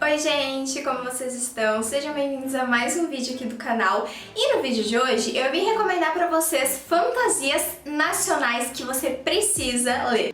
Oi gente, como vocês estão? Sejam bem-vindos a mais um vídeo aqui do canal. E no vídeo de hoje eu vim recomendar pra vocês fantasias nacionais que você precisa ler.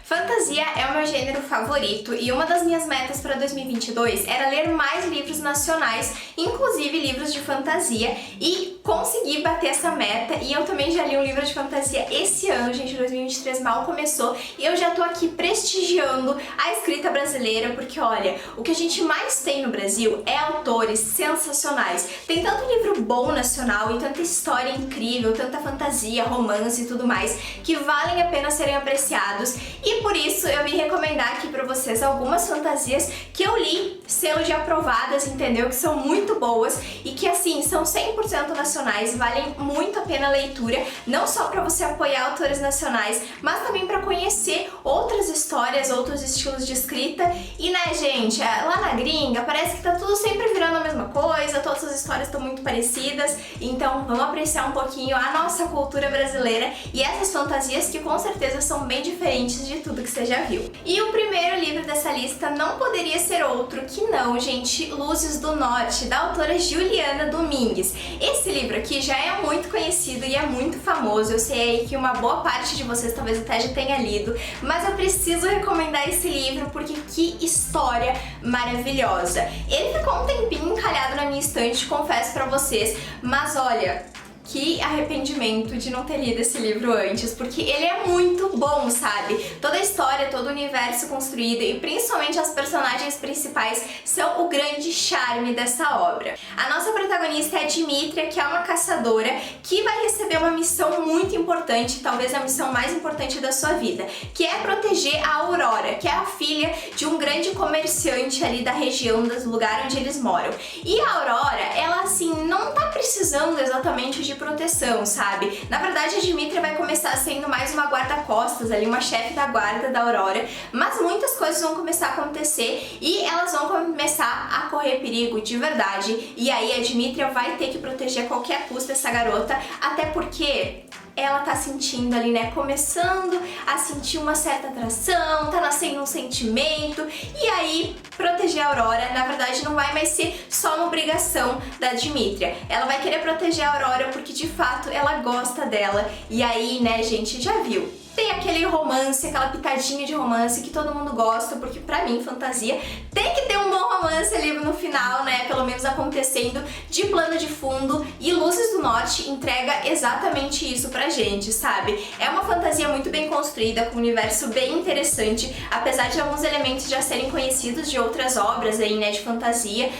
Fantasia é o meu gênero favorito e uma das minhas metas para 2022 era ler mais livros nacionais, inclusive livros de fantasia, e consegui bater essa meta. E eu também já li um livro de fantasia esse ano, gente, 2023 mal começou, e eu já tô aqui prestigiando a escrita brasileira, porque olha, o que a gente mais tem no Brasil é autores sensacionais. Tem tanto livro bom nacional e tanta história incrível, tanta fantasia, romance e tudo mais, que valem a pena serem apreciados. E por isso eu vim recomendar aqui pra vocês algumas fantasias que eu li, selo de aprovadas, entendeu? Que são muito boas e que assim, são 100% nacionais, valem muito a pena a leitura, não só pra você apoiar autores nacionais, mas também pra conhecer outras histórias, outros estilos de escrita. E né, gente, lá na gringa parece que tá tudo sempre virando a mesma coisa, todas as histórias estão muito parecidas, então vamos apreciar um pouquinho a nossa cultura brasileira e essas fantasias que com certeza são bem diferentes de tudo que você já viu. E o primeiro livro dessa lista não poderia ser outro que não, gente, Luzes do Norte, da autora Juliana Domingues. Esse livro aqui já é muito conhecido e é muito famoso, eu sei aí que uma boa parte de vocês talvez até já tenha lido, mas eu preciso recomendar esse livro porque que história maravilhosa. Ele ficou um tempinho encalhado na minha estante, confesso pra vocês, mas olha, que arrependimento de não ter lido esse livro antes, porque ele é muito bom, sabe? Toda a história, todo o universo construído e principalmente as personagens principais são o grande charme dessa obra. A nossa protagonista é a Dmítria, que é uma caçadora que vai receber uma missão muito importante, talvez a missão mais importante da sua vida, que é proteger a Aurora, que é a filha de um grande comerciante ali da região, do lugar onde eles moram. E a Aurora, ela assim, não tá precisando exatamente de proteção, sabe? Na verdade, a Dmítria vai começar sendo mais uma guarda-costas ali, uma chefe da guarda da Aurora, mas muitas coisas vão começar a acontecer e elas vão começar a correr perigo de verdade, e aí a Dmítria vai ter que proteger a qualquer custo essa garota, até porque ela tá sentindo ali, né, começando a sentir uma certa atração, tá nascendo um sentimento, e aí proteger a Aurora, na verdade, não vai mais ser só uma obrigação da Dmítria. Ela vai querer proteger a Aurora porque, de fato, ela gosta dela, e aí, né, gente, já viu? Tem aquele romance, aquela pitadinha de romance que todo mundo gosta, porque pra mim, fantasia, tem que ter um bom romance ali no final, né, pelo menos acontecendo de plano de fundo, e Luzes do Norte entrega exatamente isso pra gente, sabe? É uma fantasia muito bem construída, com um universo bem interessante, apesar de alguns elementos já serem conhecidos de outras obras aí, né, de fantasia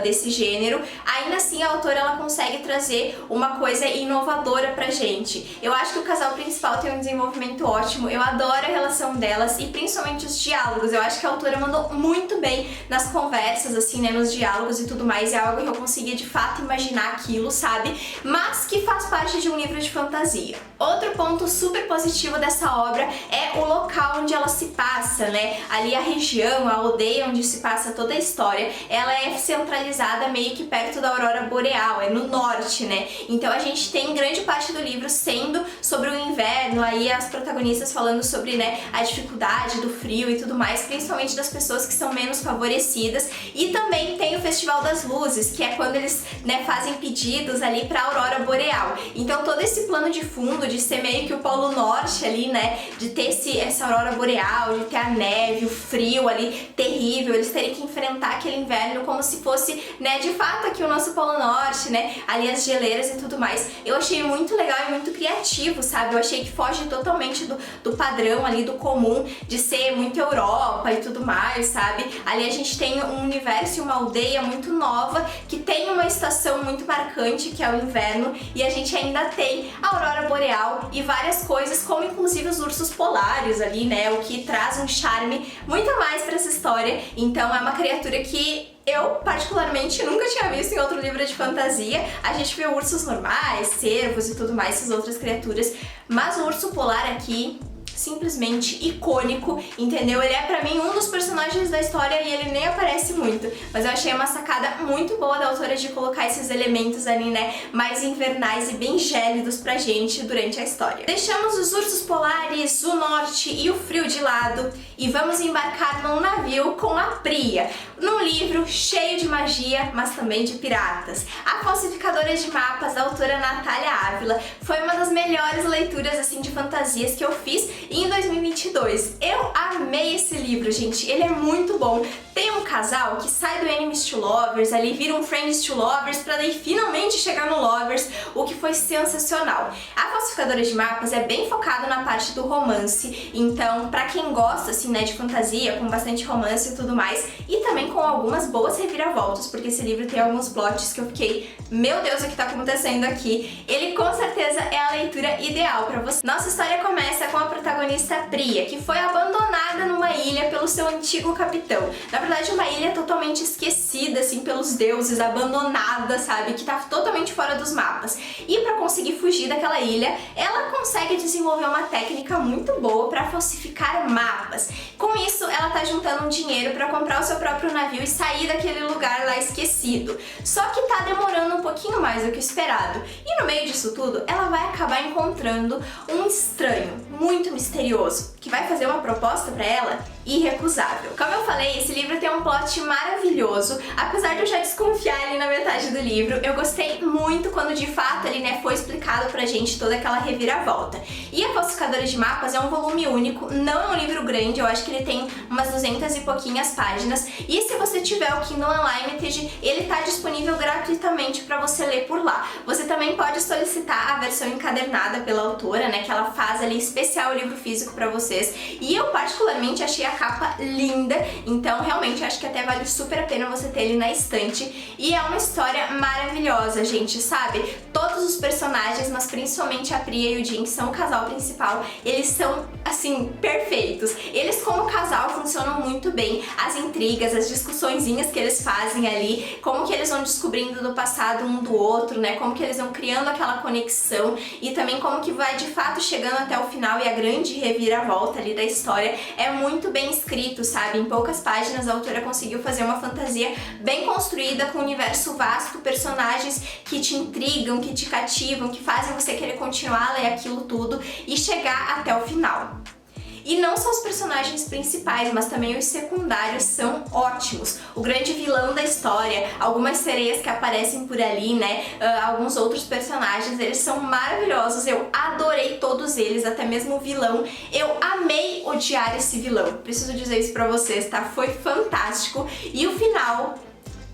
desse gênero, ainda assim a autora ela consegue trazer uma coisa inovadora pra gente. Eu acho que o casal principal tem um desenvolvimento ótimo, eu adoro a relação delas e principalmente os diálogos. Eu acho que a autora mandou muito bem nas conversas, assim, né, nos diálogos e tudo mais, é algo que eu conseguia de fato imaginar aquilo, sabe? Mas que faz parte de um livro de fantasia. Outro ponto super positivo dessa obra é o local onde ela se passa, né? Ali a região, a aldeia onde se passa toda a história, ela é centralizada meio que perto da aurora boreal, é no norte, né? Então a gente tem grande parte do livro sendo sobre o inverno, aí as protagonistas falando sobre, né, a dificuldade do frio e tudo mais, principalmente das pessoas que são menos favorecidas. E também tem o Festival das Luzes, que é quando eles, né, fazem pedidos ali pra aurora boreal. Então todo esse plano de fundo de ser meio que o polo norte ali, né, de ter essa aurora boreal, de ter a neve, o frio ali terrível, eles terem que enfrentar aquele inverno como se fosse, né, de fato aqui o nosso polo norte, né, ali as geleiras e tudo mais. Eu achei muito legal e muito criativo, sabe? Eu achei que foge totalmente do padrão ali, do comum, de ser muito Europa e tudo mais, sabe? Ali a gente tem um universo e uma aldeia muito nova, que tem uma estação muito marcante, que é o inverno, e a gente ainda tem a aurora boreal e várias coisas, como inclusive os ursos polares ali, né? O que traz um charme muito a mais pra essa história. Então é uma criatura que eu, particularmente, nunca tinha visto em outro livro de fantasia. A gente vê ursos normais, cervos e tudo mais, essas outras criaturas, mas o urso polar aqui, simplesmente icônico, entendeu? Ele é pra mim um dos personagens da história e ele nem aparece muito, mas eu achei uma sacada muito boa da autora de colocar esses elementos ali, né, mais invernais e bem gélidos pra gente durante a história. Deixamos os ursos polares, o norte e o frio de lado e vamos embarcar num navio com a Priya, num livro cheio de magia, mas também de piratas. A Falsificadora de Mapas, da autora Natália Ávila, foi uma das melhores leituras assim de fantasias que eu fiz em 2022. Eu amei esse livro, gente, ele é muito bom. Tem um casal que sai do Enemies to Lovers, ali vira um Friends to Lovers, pra daí finalmente chegar no Lovers, o que foi sensacional. A Falsificadora de Mapas é bem focada na parte do romance, então pra quem gosta assim, né, de fantasia, com bastante romance e tudo mais, e também com algumas boas reviravoltas, porque esse livro tem alguns plots que eu fiquei, meu Deus, o que tá acontecendo aqui? Ele com certeza é a leitura ideal pra você. Nossa história começa com a protagonista Priya, que foi abandonada numa ilha pelo seu antigo capitão. Na verdade, uma ilha totalmente esquecida, assim, pelos deuses, abandonada, sabe? Que tá totalmente fora dos mapas. E pra conseguir fugir daquela ilha, ela consegue desenvolver uma técnica muito boa pra falsificar mapas. Com isso, ela tá juntando um dinheiro pra comprar o seu próprio navio e sair daquele lugar lá esquecido. Só que tá demorando um pouquinho mais do que o esperado. E no meio disso tudo, ela vai acabar encontrando um estranho, muito misterioso, que vai fazer uma proposta pra ela irrecusável. Como eu falei, esse livro tem um plot maravilhoso, apesar de eu já desconfiar ali na metade do livro, eu gostei muito quando de fato ali, né, foi explicado pra gente toda aquela reviravolta. E A Falsificadora de Mapas é um volume único, não é um livro grande, eu acho que ele tem umas 200 e pouquinhas páginas, e se você tiver o Kindle Unlimited, ele tá disponível gratuitamente pra você ler por lá. Você também pode solicitar a versão encadernada pela autora, né, que ela faz ali especial o livro físico pra vocês, e eu particularmente achei a capa linda, então realmente acho que até vale super a pena você ter ele na estante. E é uma história maravilhosa, gente, sabe? Todos os personagens, mas principalmente a Priya e o Jin, que são o casal principal, eles são, assim, perfeitos. Eles como casal funcionam muito bem, as intrigas, as discussõezinhas que eles fazem ali, como que eles vão descobrindo do passado um do outro, né? Como que eles vão criando aquela conexão e também como que vai de fato chegando até o final e a grande reviravolta ali da história é muito bem escrito, sabe? Em poucas páginas a autora conseguiu fazer uma fantasia bem construída, com um universo vasto, personagens que te intrigam, que te cativam, que fazem você querer continuar a ler aquilo tudo e chegar até o final. E não só os personagens principais, mas também os secundários são ótimos. O grande vilão da história, algumas sereias que aparecem por ali, né? Alguns outros personagens, eles são maravilhosos. Eu adorei todos eles, até mesmo o vilão. Eu amei odiar esse vilão. Preciso dizer isso pra vocês, tá? Foi fantástico. E o final,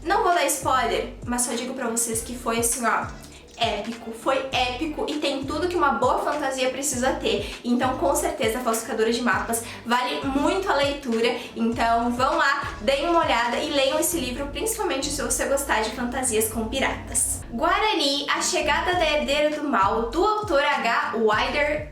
não vou dar spoiler, mas só digo pra vocês que foi assim, ó, épico, foi épico e tem tudo que uma boa fantasia precisa ter. Então, com certeza, a Falsificadora de Mapas vale muito a leitura. Então, vão lá, deem uma olhada e leiam esse livro, principalmente se você gostar de fantasias com piratas. Guarani, A Chegada da Herdeira do Mal, do autor H. Wilder,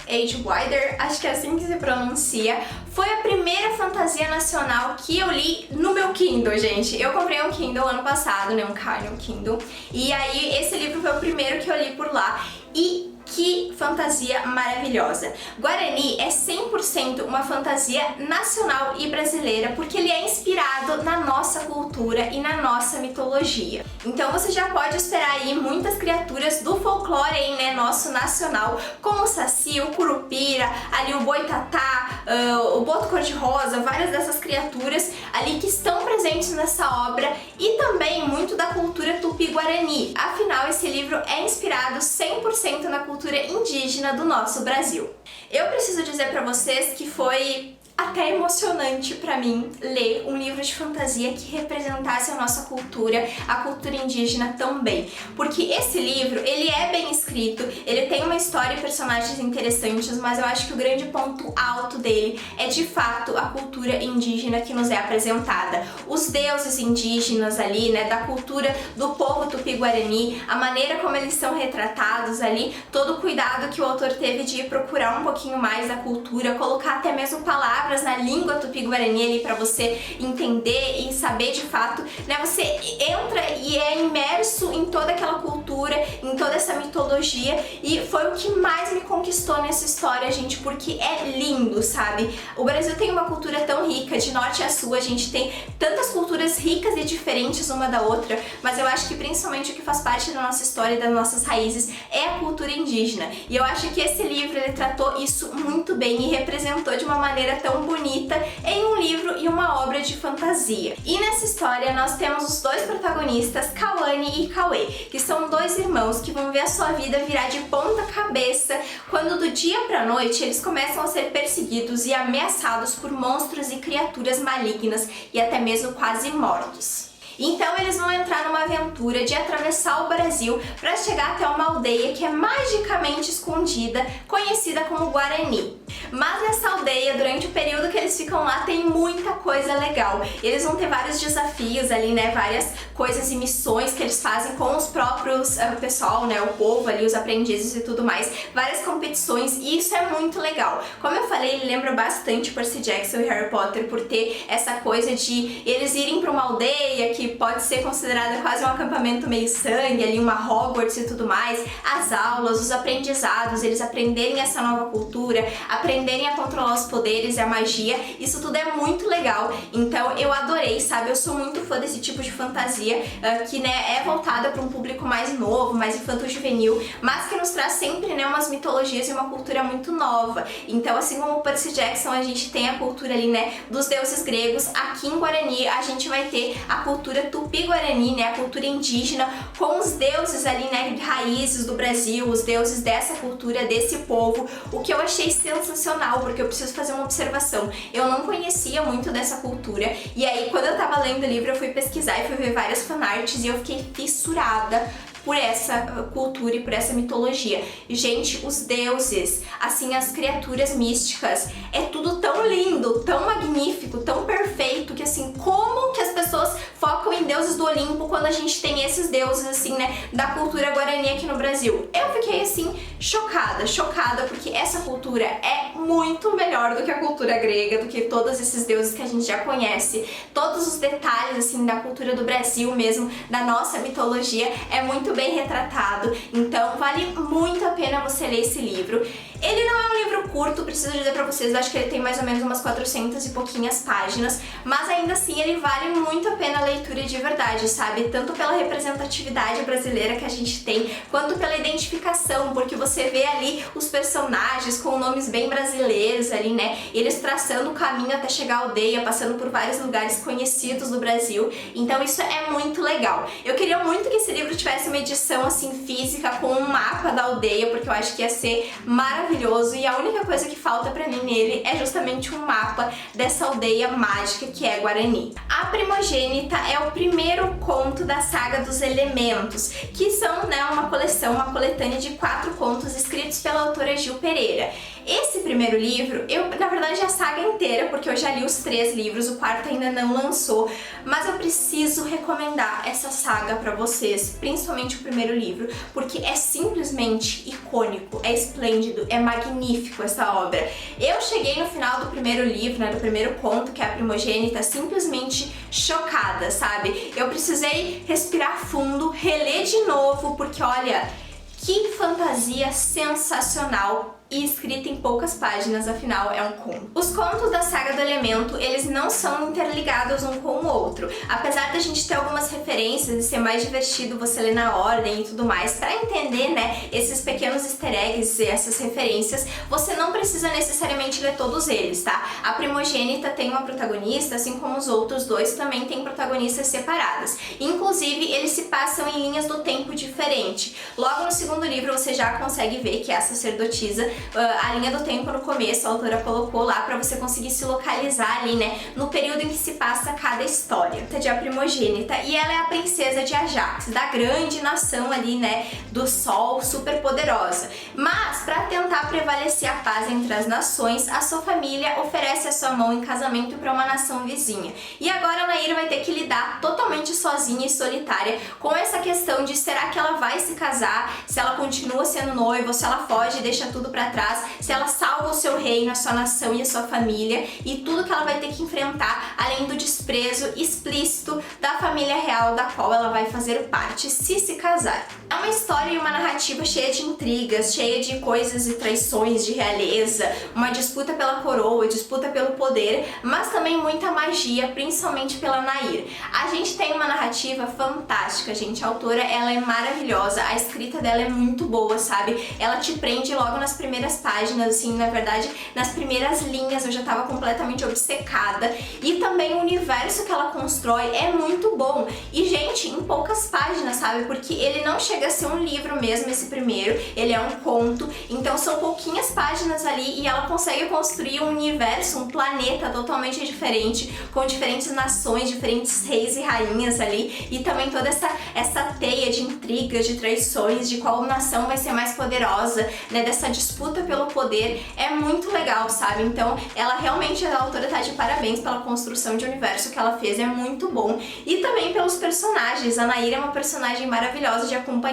acho que é assim que se pronuncia, foi a primeira fantasia nacional que eu li no meu Kindle, gente. Eu comprei um Kindle ano passado, né, um Kindle, e aí esse livro foi o primeiro que eu li por lá. E que fantasia maravilhosa! Guarani é 100% uma fantasia nacional e brasileira, porque ele é inspirado na nossa cultura e na nossa mitologia. Então você já pode esperar aí muitas criaturas do folclore aí, né, nosso nacional, como o Saci, o Curupira, ali o Boitatá, o Boto Cor-de-Rosa, várias dessas criaturas ali que estão presentes nessa obra, e também muito da cultura tupi-guarani. Afinal, esse livro é inspirado 100% na cultura indígena do nosso Brasil. Eu preciso dizer pra vocês que foi até emocionante pra mim ler um livro de fantasia que representasse a nossa cultura, a cultura indígena também. Porque esse livro, ele é bem escrito, ele tem uma história e personagens interessantes, mas eu acho que o grande ponto alto dele é de fato a cultura indígena que nos é apresentada. Os deuses indígenas ali, né, da cultura do povo tupi-guarani, a maneira como eles são retratados ali, todo o cuidado que o autor teve de procurar um pouquinho mais da cultura, colocar até mesmo palavras palavras na língua tupi-guarani ali pra você entender e saber de fato, né? Você entra e é imerso em toda aquela cultura, em toda essa mitologia, e foi o que mais me conquistou nessa história, gente, porque é lindo, sabe? O Brasil tem uma cultura tão rica, de norte a sul, a gente tem tantas culturas ricas e diferentes uma da outra, mas eu acho que principalmente o que faz parte da nossa história e das nossas raízes é a cultura indígena. E eu acho que esse livro, ele tratou isso muito bem e representou de uma maneira tão bonita em um livro e uma obra de fantasia. E nessa história nós temos os dois protagonistas, Kawane e Cauê, que são dois irmãos que vão ver a sua vida virar de ponta cabeça quando do dia pra noite eles começam a ser perseguidos e ameaçados por monstros e criaturas malignas e até mesmo quase mortos. Então eles vão entrar numa aventura de atravessar o Brasil para chegar até uma aldeia que é magicamente escondida, conhecida como Guarani. Mas nessa aldeia, durante o período que eles ficam lá, tem muita coisa legal. Eles vão ter vários desafios ali, né, várias coisas e missões que eles fazem com os próprios pessoal, né, o povo ali, os aprendizes e tudo mais, várias competições, e isso é muito legal. Como eu falei, ele lembra bastante Percy Jackson e Harry Potter por ter essa coisa de eles irem para uma aldeia que pode ser considerada quase um acampamento meio sangue, ali uma Hogwarts e tudo mais, as aulas, os aprendizados, eles aprenderem essa nova cultura, aprenderem a controlar os poderes e a magia, isso tudo é muito legal. Então eu adorei, sabe? Eu sou muito fã desse tipo de fantasia que, né, é voltada para um público mais novo, mais infanto-juvenil, mas que nos traz sempre, né, umas mitologias e uma cultura muito nova. Então, assim como o Percy Jackson, a gente tem a cultura ali, né, dos deuses gregos, aqui em Guarani a gente vai ter a cultura tupi-guarani, né, a cultura indígena, com os deuses ali, né, raízes do Brasil, os deuses dessa cultura, desse povo, o que eu achei sensacional, porque eu preciso fazer uma observação. Eu não conhecia muito dessa cultura, e aí quando eu tava lendo o livro eu fui pesquisar e fui ver várias fanarts e eu fiquei fissurada por essa cultura e por essa mitologia. Gente, os deuses, assim, as criaturas místicas, é tudo tão lindo, tão magnífico, tão perfeito, que assim, como que as pessoas focam em deuses do Olimpo quando a gente tem esses deuses, assim, né, da cultura guarani aqui no Brasil? Eu fiquei, assim, chocada, porque essa cultura é muito melhor do que a cultura grega, do que todos esses deuses que a gente já conhece. Todos os detalhes, assim, da cultura do Brasil mesmo, da nossa mitologia, é muito bem retratado, então vale muito a pena você ler esse livro. Ele não é um livro curto, preciso dizer pra vocês, eu acho que ele tem mais ou menos umas 400 e pouquinhas páginas, mas ainda assim ele vale muito a pena a leitura de verdade, sabe? Tanto pela representatividade brasileira que a gente tem, quanto pela identificação, porque você vê ali os personagens com nomes bem brasileiros ali, né? Eles traçando o caminho até chegar à aldeia, passando por vários lugares conhecidos do Brasil, então isso é muito legal. Eu queria muito que esse livro tivesse uma edição assim física com um mapa da aldeia, porque eu acho que ia ser maravilhoso, e a única coisa que falta pra mim nele é justamente um mapa dessa aldeia mágica que é Guarani. A Primogênita é o primeiro conto da saga dos Elementos, que são, né, uma coleção, uma coletânea de 4 contos escritos pela autora Gil Pereira. Esse primeiro livro, na verdade a saga inteira, porque eu já li os 3 livros, o 4º ainda não lançou, mas eu preciso recomendar essa saga pra vocês, principalmente o primeiro livro, porque é simplesmente icônico, é esplêndido, é magnífico essa obra. Eu cheguei no final do primeiro livro, né, do primeiro conto, que é a Primogênita, simplesmente chocada, sabe? Eu precisei respirar fundo, reler de novo, porque olha, que fantasia sensacional! E escrita em poucas páginas, afinal é um conto. Os contos da saga do Elemento, eles não são interligados um com o outro. Apesar da gente ter algumas referências e ser mais divertido você ler na ordem e tudo mais, para entender, né, esses pequenos easter eggs e essas referências, você não precisa necessariamente ler todos eles, tá? A Primogênita tem uma protagonista, assim como os outros dois também têm protagonistas separadas. Inclusive, eles se passam em linhas do tempo diferente. Logo no segundo livro você já consegue ver que é a sacerdotisa. A linha do tempo no começo a autora colocou lá pra você conseguir se localizar ali, né, no período em que se passa cada história. É a Primogênita, e ela é a princesa de Ajax, da grande nação ali, né, do Sol, super poderosa. Mas pra tentar prevalecer a paz entre as nações, a sua família oferece a sua mão em casamento pra uma nação vizinha. E agora a Nair vai ter que lidar totalmente sozinha e solitária com essa questão de será que ela vai se casar, se ela continua sendo noiva, ou se ela foge e deixa tudo pra trás, se ela salva o seu reino, a sua nação e a sua família, e tudo que ela vai ter que enfrentar, além do desprezo explícito da família real da qual ela vai fazer parte se casar. É uma história e uma narrativa cheia de intrigas, cheia de coisas e traições de realeza, uma disputa pela coroa, disputa pelo poder, mas também muita magia, principalmente pela Nair. A gente tem uma narrativa fantástica, gente. A autora, ela é maravilhosa, a escrita dela é muito boa, sabe? Ela te prende logo nas primeiras páginas, assim, na verdade, nas primeiras linhas eu já tava completamente obcecada. E também o universo que ela constrói é muito bom. E, gente, em poucas páginas, sabe? Porque ele não chega a ser um livro mesmo, esse primeiro, ele é um conto, então são pouquinhas páginas ali e ela consegue construir um universo, um planeta totalmente diferente, com diferentes nações, diferentes reis e rainhas ali, e também toda essa teia de intrigas, de traições, de qual nação vai ser mais poderosa, né, dessa disputa pelo poder, é muito legal, sabe? Então ela realmente, a autora tá de parabéns pela construção de universo que ela fez, é muito bom, e também pelos personagens. A Nair é uma personagem maravilhosa de acompanhar,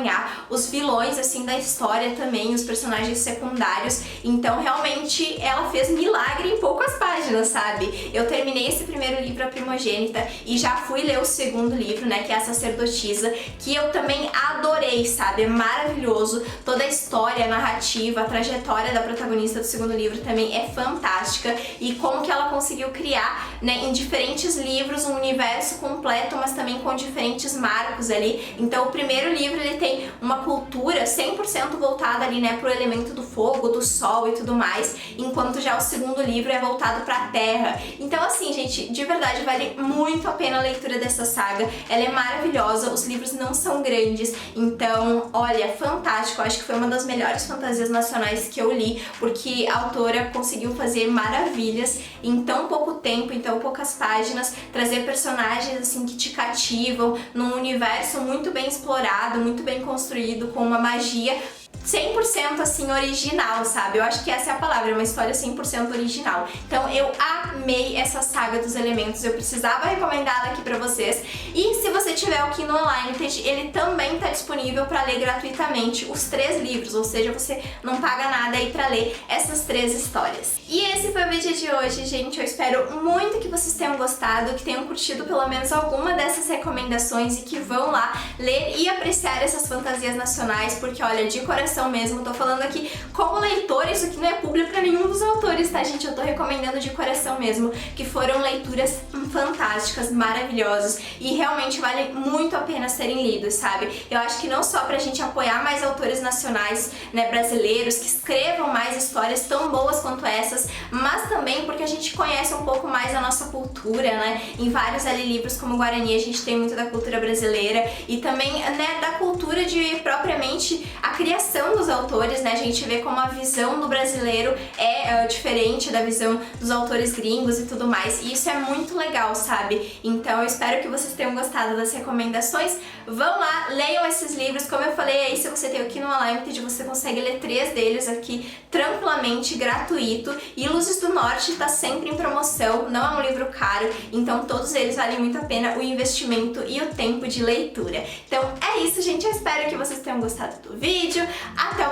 os vilões assim da história também, os personagens secundários, então realmente ela fez milagre em poucas páginas, sabe? Eu terminei esse primeiro livro, A Primogênita, e já fui ler o segundo livro, né, que é A Sacerdotisa, que eu também adorei, sabe? É maravilhoso, toda a história, a narrativa, a trajetória da protagonista do segundo livro também é fantástica, e como que ela conseguiu criar, né, em diferentes livros um universo completo, mas também com diferentes marcos ali. Então o primeiro livro ele tem uma cultura 100% voltada ali, né, pro elemento do fogo, do sol e tudo mais, enquanto já o segundo livro é voltado pra terra. Então assim, gente, de verdade vale muito a pena a leitura dessa saga, ela é maravilhosa, os livros não são grandes, então olha, fantástico, eu acho que foi uma das melhores fantasias nacionais que eu li, porque a autora conseguiu fazer maravilhas em tão pouco tempo, em tão poucas páginas, trazer personagens assim que te cativam, num universo muito bem explorado, muito bem construído, com uma magia 100% assim original, sabe? Eu acho que essa é a palavra, é uma história 100% original. Então eu amei essa saga dos elementos, eu precisava recomendá-la aqui pra vocês. E se você tiver o Kindle Unlimited, ele também tá disponível pra ler gratuitamente os 3 livros, ou seja, você não paga nada aí pra ler essas 3 histórias. E esse foi o vídeo de hoje, gente. Eu espero muito que vocês tenham gostado, que tenham curtido pelo menos alguma dessas recomendações e que vão lá ler e apreciar essas fantasias nacionais, porque olha, de coração mesmo, tô falando aqui como leitora, isso aqui não é público pra nenhum dos autores, tá, gente? Eu tô recomendando de coração mesmo, que foram leituras fantásticas, maravilhosas, e realmente vale muito a pena serem lidos, sabe? Eu acho que não só pra gente apoiar mais autores nacionais, né, brasileiros, que escrevam mais histórias tão boas quanto essas, mas também porque a gente conhece um pouco mais a nossa cultura, né? Em vários ali livros como Guarani a gente tem muito da cultura brasileira e também, né, da cultura de propriamente a criação dos autores, né? A gente vê como a visão do brasileiro é diferente da visão dos autores gringos e tudo mais, e isso é muito legal, sabe? Então eu espero que vocês tenham gostado das recomendações. Vão lá, leiam esses livros, como eu falei aí, se você tem o Kindle Unlimited, você consegue ler 3 deles aqui tranquilamente, gratuito, e Luzes do Norte tá sempre em promoção, não é um livro caro, então todos eles valem muito a pena o investimento e o tempo de leitura. Então é isso, gente, eu espero que vocês tenham gostado do vídeo. Até o...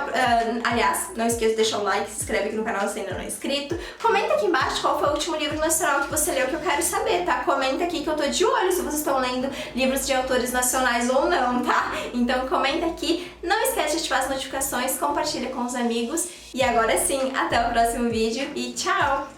aliás, não esqueça de deixar o like, se inscreve aqui no canal se ainda não é inscrito. Comenta aqui embaixo qual foi o último livro nacional que você leu, que eu quero saber, tá? Comenta aqui que eu tô de olho se vocês estão lendo livros de autores nacionais ou não, tá? Então comenta aqui, não esquece de ativar as notificações, compartilha com os amigos. E agora sim, até o próximo vídeo e tchau!